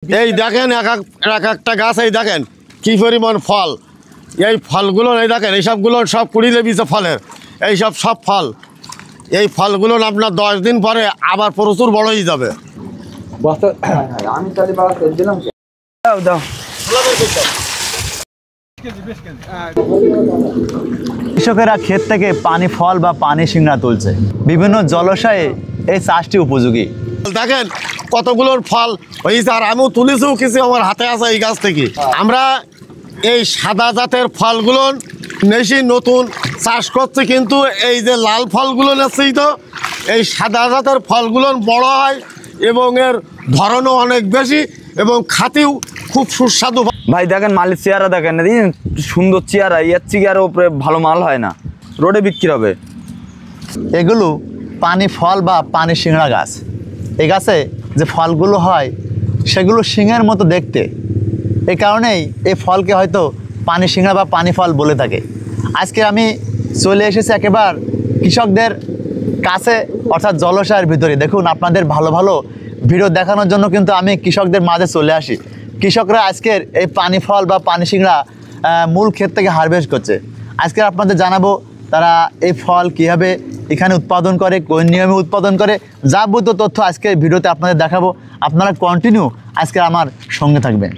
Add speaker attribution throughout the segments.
Speaker 1: এই দেখেন এক একটা গাছ, এই দেখেন কি পরিমাণ ফল। এই ফলগুলো এই দেখেন, এইসবগুলো সব কুড়ি লেবিছে ফলের, এইসব সব ফল। এই ফলগুলো আপনার 10 দিন পরে আবার প্রচুর বড় হয়ে যাবে।
Speaker 2: কৃষকেরা ক্ষেত থেকে পানি ফল বা পানি সিংড়া তুলছে। বিভিন্ন জলাশয়ে এই চাষটি উপযোগী।
Speaker 1: দেখেন কতগুলোর ফল হয়েছে, আর আমিও তুলেছিও কিছু, আমার হাতে আছে এই গাছ থেকে। আমরা এই সাদা জাতের ফলগুলো বেশি নতুন চাষ করছি, কিন্তু এই যে লাল ফলগুলো নেছি, তো এই সাদা জাতের ফলগুলো বড় হয় এবং এর ধরনও অনেক বেশি এবং খাতেও খুব সুস্বাদু।
Speaker 3: ভাই দেখেন মালের চেহারা দেখেন, সুন্দর চেহারা, এর চেহারার উপরে ভালো মাল হয় না, রোডে বিক্রি হবে।
Speaker 2: এগুলো পানি ফল বা পানি সিংড়া গাছ। এই গাছে যে ফলগুলো হয় সেগুলো সিংহের মতো দেখতে, এই কারণেই এই ফলকে হয়তো পানি সিংড়া বা পানি ফল বলে থাকে। আজকে আমি চলে এসেছি একেবারে কৃষকদের কাছে, অর্থাৎ জলাশয়ের ভিতরে। দেখুন, আপনাদের ভালো ভালো ভিডিও দেখানোর জন্য কিন্তু আমি কৃষকদের মাঝে চলে আসি। কৃষকরা আজকের এই পানি ফল বা পানি সিংড়া মূল ক্ষেত থেকে হারভেস্ট করছে। আজকে আপনাদের জানাবো তারা এই ফল কীভাবে এখানে উৎপাদন করে, কোন নিয়মে উৎপাদন করে, যাবতীয় তথ্য আজকের ভিডিওতে আপনাদের দেখাবো। আপনারা কন্টিনিউ আজকে আমার সঙ্গে থাকবেন।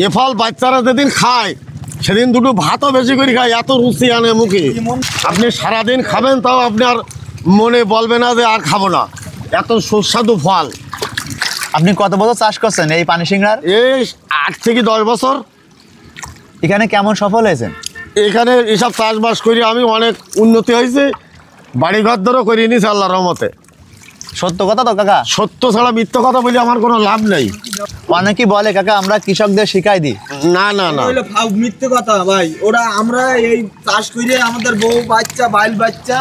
Speaker 1: এ ফল বাচ্চারা যেদিন খায় সেদিন দুটো ভাতও বেশি করে খায়, এত রুচি আনে মুখে। আপনি সারাদিন খাবেন তাও আপনার মনে বলবে না যে আর খাবো না, এত সুস্বাদু ফল।
Speaker 2: আপনি কত বছর চাষ করছেন এই পানি সিংড়ার?
Speaker 1: এই 8 থেকে 10 বছর।
Speaker 2: এখানে কেমন সফল হয়েছেন?
Speaker 1: এখানে এসব চাষবাস করে আমি অনেক উন্নতি হয়েছে, বাড়িঘর ধরও করে নিয়েছি আল্লাহর রহমতে।
Speaker 2: সত্য কথা তো কাকা?
Speaker 1: সত্য ছাড়া মিথ্যা কথা বলে আমার কোনো লাভ নেই।
Speaker 2: অনেকেই বলে কাকা আমরা কৃষকদের শিখাই দিই।
Speaker 1: না না না,
Speaker 4: মিথ্যে কথা ভাই। ওরা আমরা এই চাষ করে আমাদের বউ বাচ্চা বাইল বাচ্চা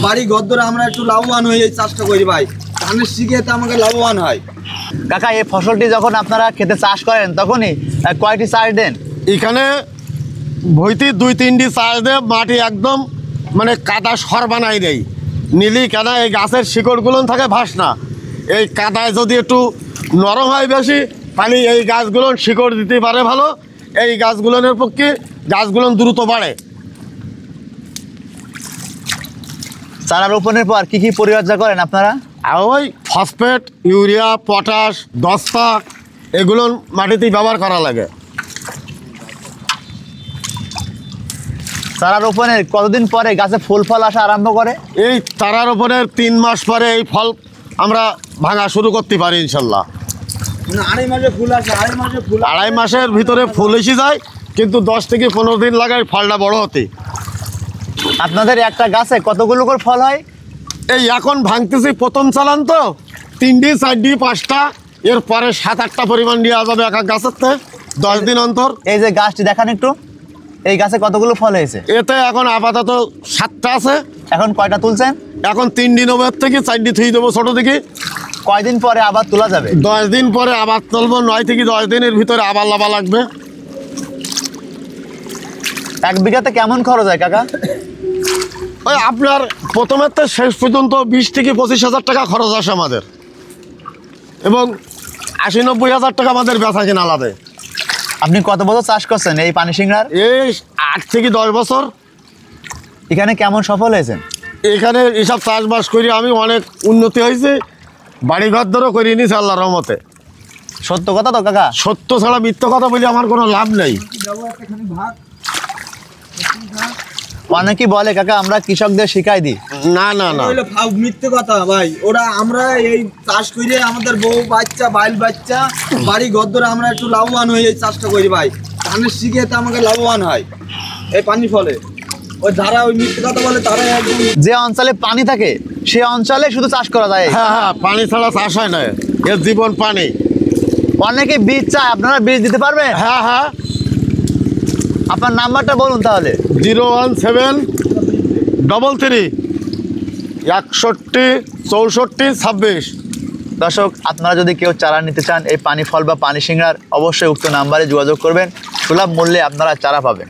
Speaker 4: বাড়ি ঘর ধরে আমরা একটু লাভবান হই এই চাষটা করি ভাই। ধানের শিখে তো আমাকে লাভবান হয়।
Speaker 2: কাকা, এই ফসলটি যখন আপনারা খেতে চাষ করেন তখনই কয়টি চাষ দেন?
Speaker 1: এখানে ভইতে 2-3টি চাষ দেয়, মাটি একদম মানে কাদা সর বানাই দেয় নিলি। কেন এই গাছের শিকড়গুলো থাকে ভাস না, এই কাদায় যদি একটু নরম হয় বেশি, তাহলে এই গাছগুলো শিকড় দিতে পারে ভালো। এই গাছগুলোর পক্ষে গাছগুলো দ্রুত বাড়ে।
Speaker 2: চারা রোপণের পর কি কি পরিচর্যা করেন আপনারা?
Speaker 1: আর ওই ফসফেট, ইউরিয়া, পটাশ, দস্তা এগুলো মাটিতেই ব্যবহার করা লাগে।
Speaker 2: চারা রোপণের কতদিন পরে গাছে ফুল ফল আসা আরম্ভ করে?
Speaker 1: এই চারা রোপণের 3 মাস পরে এই ফল আমরা ভাঙা শুরু করতে পারি ইনশাল্লাহ।
Speaker 4: আড়াই মাসে ফুল আসে,
Speaker 1: আড়াই মাসের ভিতরে ফুল এসে যায়, কিন্তু 10 থেকে 15 দিন লাগে ফলটা বড় হতে।
Speaker 2: আপনাদের একটা গাছে কতগুলো করে ফল হয়?
Speaker 1: এই এখন ভাঙতেছি প্রথম চালান, তো 3টি 4টি 5টা, এরপরে 7-8টা পরিমাণ দেওয়া যাবে এক এক গাছের থেকে 10 দিন অন্তর।
Speaker 2: এই যে গাছটি দেখান একটু, এই গাছে কতগুলো ফল হয়েছে?
Speaker 1: এতে এখন আপাতত 7টা আছে।
Speaker 2: এখন কয়টা তুলছেন?
Speaker 1: এখন 3 দিন ওভার থেকে 4টি থুই দেবো ছোটো থেকে।
Speaker 2: কয়দিন পরে আবার তোলা যাবে?
Speaker 1: 10 দিন পরে আবার তুলবো। 9 থেকে 10 দিনের ভিতরে আবার লাভা লাগবে।
Speaker 2: 1 বিঘাতে কেমন খরচ হয় কাকা?
Speaker 1: ওই আপনার প্রথমের থেকে শেষ পর্যন্ত 20 থেকে 25 হাজার টাকা খরচ আসে আমাদের, এবং 80-90 হাজার টাকা আমাদের বেচা কিনা আলাদা।
Speaker 2: আপনি কত বছর চাষ করছেন এই পানি সিংড়ার?
Speaker 1: এই 8 থেকে 10 বছর।
Speaker 2: এখানে কেমন সফল হয়েছেন?
Speaker 1: এখানে এসব চাষবাস করে আমি অনেক উন্নতি হয়েছে, বাড়িঘর ধরও করে নিয়েছি আল্লাহর রহমতে।
Speaker 2: সত্য কথা তো কাকা?
Speaker 1: সত্য ছাড়া মিথ্যা কথা বলে আমার কোনো লাভ নেই।
Speaker 2: অনেকেই বলে কাকা আমরা কৃষকদের শিখাই দিই।
Speaker 1: না না না,
Speaker 4: মিথ্যে কথা ভাই। ওরা আমরা এই চাষ করে আমাদের বউ বাচ্চা বাইল বাচ্চা বাড়ি ঘর ধরে আমরা একটু লাভবান হই এই চাষটা করি ভাই। ধানের শিখে তো আমাকে লাভবান হয় এই পানি ফলে। ওই যারা ওই মিথ্যে কথা বলে তারাই একদম।
Speaker 2: যে অঞ্চলে পানি থাকে সে অঞ্চলে শুধু চাষ করা যায়।
Speaker 1: হ্যাঁ হ্যাঁ, পানি ছাড়া চাষ হয় না, এর জীবন পানি।
Speaker 2: অনেকে বীজ চায়, আপনারা বীজ দিতে পারবেন?
Speaker 1: হ্যাঁ হ্যাঁ,
Speaker 2: আপনার নাম্বারটা বলুন তাহলে।
Speaker 1: 01733 61 64 26।
Speaker 2: দর্শক, আপনারা যদি কেউ চারা নিতে চান এই পানি ফল বা পানি সিংড়ার, অবশ্যই উক্ত নাম্বারে যোগাযোগ করবেন। সুলভ মূল্যে আপনারা চারা পাবেন।